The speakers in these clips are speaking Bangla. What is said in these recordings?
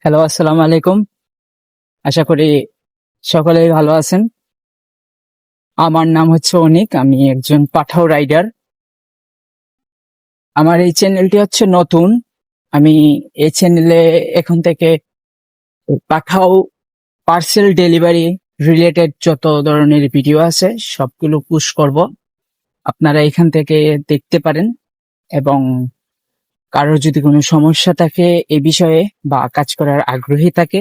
হ্যালো, আসসালামু আলাইকুম। আশা করি সকলেই ভালো আছেন। আমার নাম হচ্ছে অনিক। আমি একজন পাঠাও রাইডার। আমার এই চ্যানেলটি হচ্ছে নতুন। আমি এই চ্যানেলে এখন থেকে পাঠাও পার্সেল ডেলিভারি রিলেটেড যত ধরনের ভিডিও আছে সবগুলো পুশ করব। আপনারা এখান থেকে দেখতে পারেন এবং কারোর যদি কোনো সমস্যা থাকে এই বিষয়ে বা কাজ করার আগ্রহী থাকে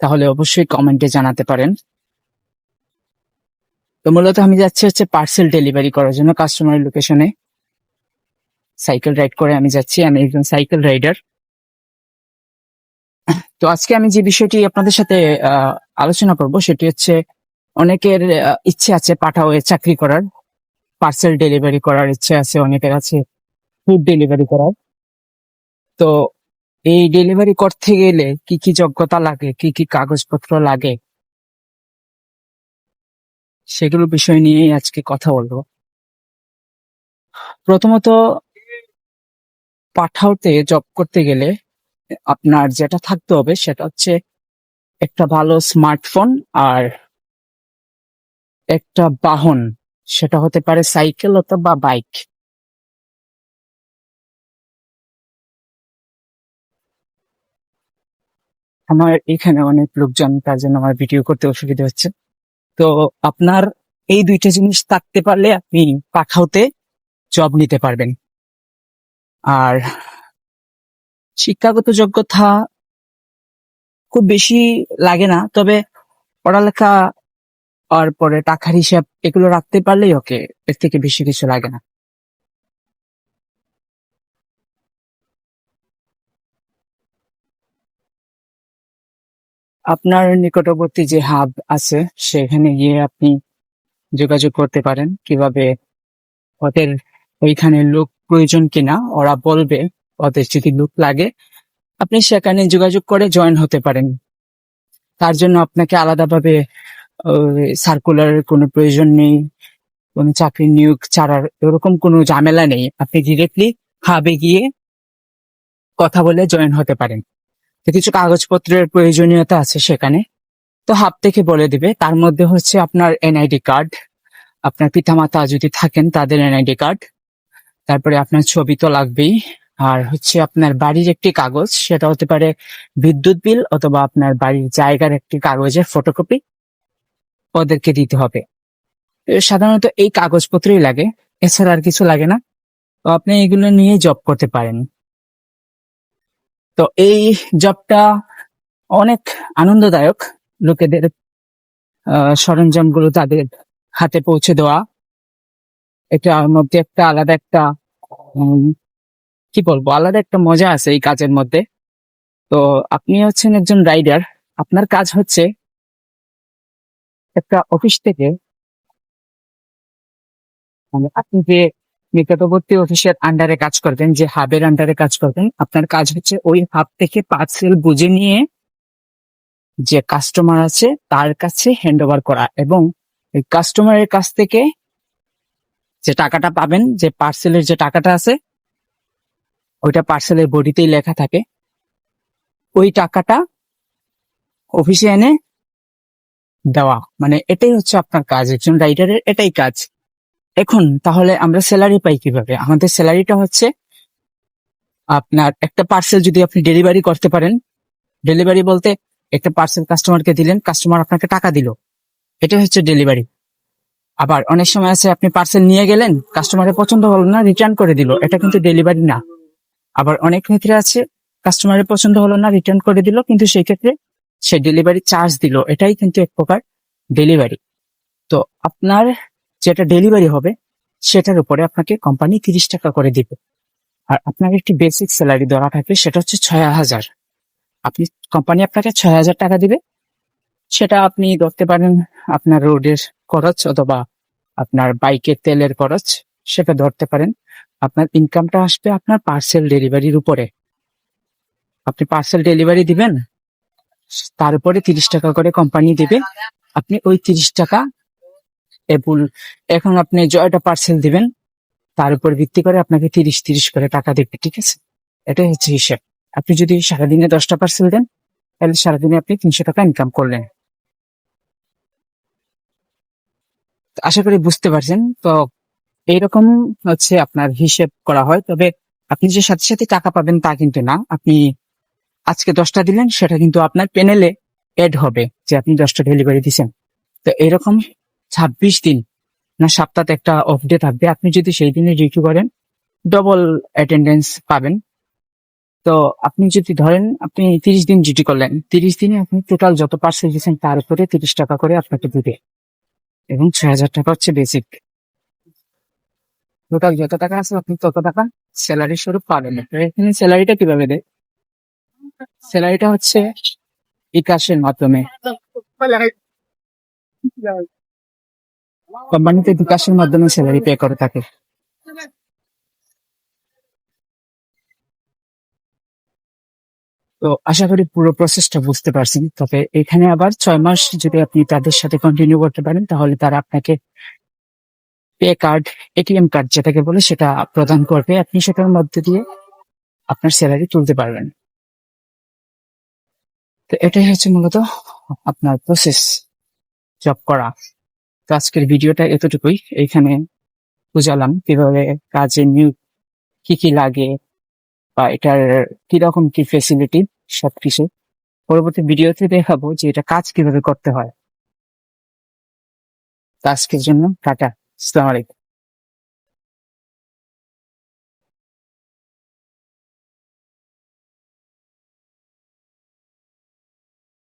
তাহলে অবশ্যই কমেন্টে জানাতে পারেন। তো মূলত আমি যাচ্ছি হচ্ছে পার্সেল ডেলিভারি করার জন্য কাস্টমার লোকেশনে। সাইকেল রাইড করে আমি যাচ্ছি। আমি একজন সাইকেল রাইডার। তো আজকে আমি যে বিষয়টি আপনাদের সাথে আলোচনা করব সেটি হচ্ছে অনেকের ইচ্ছে আছে পাঠাওয়ে চাকরি করার, পার্সেল ডেলিভারি করার ইচ্ছে আছে, অনেকের আছে ফুড ডেলিভারি করার। তো এই ডেলিভারি করতে গেলে কি কি যোগ্যতা লাগে, কি কি কাগজপত্র লাগে, সেগুলো বিষয় নিয়েই আজকে কথা বলবো। প্রথমত, পাঠাওতে জব করতে গেলে আপনার যেটা থাকতে হবে সেটা হচ্ছে একটা ভালো স্মার্টফোন আর একটা বাহন। সেটা হতে পারে সাইকেল অথবা বাইক। আমার এখানে অনেক লোকজন, তার জন্য আমার ভিডিও করতে অসুবিধা হচ্ছে। তো আপনার এই দুইটা জিনিস থাকতে পারলে আপনি পাঠাওতে জব নিতে পারবেন। আর শিক্ষাগত যোগ্যতা খুব বেশি লাগে না, তবে পড়ালেখা আর পরে টাকার হিসাব এগুলো রাখতে পারলেই ওকে, এর থেকে বেশি কিছু লাগে না। আপনার নিকটবর্তী যে হাব আছে সেখানে গিয়ে আপনি যোগাযোগ করতে পারেন কিভাবে ওদের ওইখানে লোক প্রয়োজন কিনা, ওরা বলবে। ওদের যদি লোক লাগে আপনি সেখানে যোগাযোগ করে জয়েন হতে পারেন। তার জন্য আপনাকে আলাদাভাবে সার্কুলারের কোনো প্রয়োজন নেই, কোনো চাকরি নিয়োগ ছাড়ার এরকম কোনো ঝামেলা নেই। আপনি ডিরেক্টলি হাবে গিয়ে কথা বলে জয়েন হতে পারেন। তো কিছু কাগজপত্রের প্রয়োজনীয়তা আছে সেখানে, তো হাব থেকে বলে দিবে। তার মধ্যে হচ্ছে আপনার এনআইডি কার্ড, আপনার পিতামাতা যদি থাকেন তাদের এনআইডি কার্ড, তারপরে আপনার ছবি তো লাগবেই। আর হচ্ছে আপনার বাড়ির একটি কাগজ, সেটা হতে পারে বিদ্যুৎ বিল অথবা আপনার বাড়ির জায়গার একটি কাগজের ফটোকপি, ওদেরকে দিতে হবে। সাধারণত এই কাগজপত্রই লাগে, এছাড়া আর কিছু লাগে না। তো আপনি এগুলো নিয়ে জব করতে পারেন। তো এই জবটা অনেক আনন্দদায়ক। লোকেদের সরঞ্জামগুলো তাদের হাতে পৌঁছে দেওয়া, এটার মধ্যে একটা আলাদা একটা উম, কি বলবো, আলাদা একটা মজা আছে এই কাজের মধ্যে। তো আপনি হচ্ছেন একজন রাইডার। আপনার কাজ হচ্ছে একটা অফিস থেকে, মানে আপনি যে নিকটবর্তী অফিসের আন্ডারে কাজ করবেন, যে হাবের আন্ডারে কাজ করবেন, আপনার কাজ হচ্ছে ওই হাব থেকে পার্সেল বুঝে নিয়ে যে কাস্টমার আছে তার কাছে হ্যান্ড ওভার করা, এবং এই কাস্টমারের কাছ থেকে যে টাকাটা পাবেন, যে পার্সেলের যে টাকাটা আছে ওইটা পার্সেলের বডিতেই লেখা থাকে, ওই টাকাটা অফিসে এনে দেওয়া। মানে এটাই হচ্ছে আপনার কাজ, একজন রাইডারের এটাই কাজ। এখন তাহলে আমরা স্যালারি পাই কিভাবে? আমাদের স্যালারিটা হচ্ছে আপনার একটা পার্সেল যদি আপনি ডেলিভারি করতে পারেন, ডেলিভারি বলতে একটা পার্সেল কাস্টমারকে দিলেন, কাস্টমার আপনাকে টাকা দিল, এটা হচ্ছে ডেলিভারি। আবার অনেক সময় আছে আপনি পার্সেল নিয়ে গেলেন, কাস্টমারের পছন্দ হলো না, রিটার্ন করে দিল, এটা কিন্তু ডেলিভারি না। আবার অনেক ক্ষেত্রে আছে কাস্টমারের পছন্দ হলো না, রিটার্ন করে দিল, কিন্তু সেই ক্ষেত্রে সে ডেলিভারি চার্জ দিল, এটাই কিন্তু এক প্রকার ডেলিভারি। তো আপনার যেটা ডেলিভারি হবে সেটার উপরে আপনাকে কোম্পানি 30 টাকা করে দিবে। আর আপনার একটি বেসিক স্যালারি ধরা থাকে, সেটা হচ্ছে 6,000। আপনি কোম্পানি আপনাকে 6,000 টাকা দিবে। সেটা আপনি ধরতে পারেন আপনার রোডের খরচ অথবা আপনার বাইকের তেলের খরচ, সেটা ধরতে পারেন। আপনার ইনকামটা আসবে আপনার পার্সেল ডেলিভারির উপরে। আপনি পার্সেল ডেলিভারি দিবেন, তার উপরে 30 টাকা করে কোম্পানি দিবে। আপনি ওই 30 টাকা এপুল, এখন আপনি জয়টা পার্সেল দিবেন, তার উপর ভিত্তি করে আপনাকে 30 করে টাকা দিবে। ঠিক আছে, এটাই হচ্ছে হিসাব। আপনি যদি সারাদিনে 10টা পার্সেল দেন তাহলে সারাদিনে আপনি 300 টাকা ইনকাম করলেন। তো আশা করি বুঝতে পারছেন। তো এইরকম হচ্ছে আপনার হিসেব করা হয়। তবে আপনি যে সাথে সাথে টাকা পাবেন তা কিন্তু না। আপনি আজকে 10টা দিলেন, সেটা কিন্তু আপনার প্যানেলে এড হবে যে আপনি 10টা ডেলিভারি দিচ্ছেন। তো এরকম 26 দিন না সপ্তাহে একটা অফ ডে থাকবে। আপনি যদি সেই দিনে ডিউটি করেন ডবল অ্যাটেন্ডেন্স পাবেন। তো আপনি যদি ধরেন আপনি 30 দিন ডিউটি করলেন, 30 দিনে আপনি টোটাল যত পার্সেল দিয়েছেন তার উপরে 30 টাকা করে আপনাকে দিবে, এবং 6,000 টাকা হচ্ছে বেসিক। টোটাল যত টাকা আছে আপনি তত টাকা স্যালারি স্বরূপ পাবেন। তো এখানে স্যালারিটা কিভাবে দেয়? স্যালারিটা হচ্ছে বিকাশের মাধ্যমে। কোম্পানিতে বিকাশের মাধ্যমে স্যালারি পে করে থাকে। তো আশা করি পুরো প্রসেসটা বুঝতে পারছেন। তবে এখানে আবার 6 মাস যদি আপনি তাদের সাথে কন্টিনিউ করতে পারেন তাহলে তারা আপনাকে পে কার্ড, এটিএম কার্ড যেটাকে বলে সেটা প্রদান করবে। আপনি সেটার মধ্যে দিয়ে আপনার স্যালারি তুলতে পারবেন। তো এটাই হচ্ছে মূলত আপনার প্রসেস জব করা। তো আজকের ভিডিওটা এতটুকুই। এইখানে বুঝালাম কিভাবে কাজে নিয়োগ, কি কি লাগে বা এটার কিরকম কি ফেসিলিটি, সবকিছু পরবর্তী ভিডিওতে দেখাবো যে এটা কাজ কিভাবে করতে হয়। তো আজকের জন্য টাটা, আসসালামু আলাইকুম।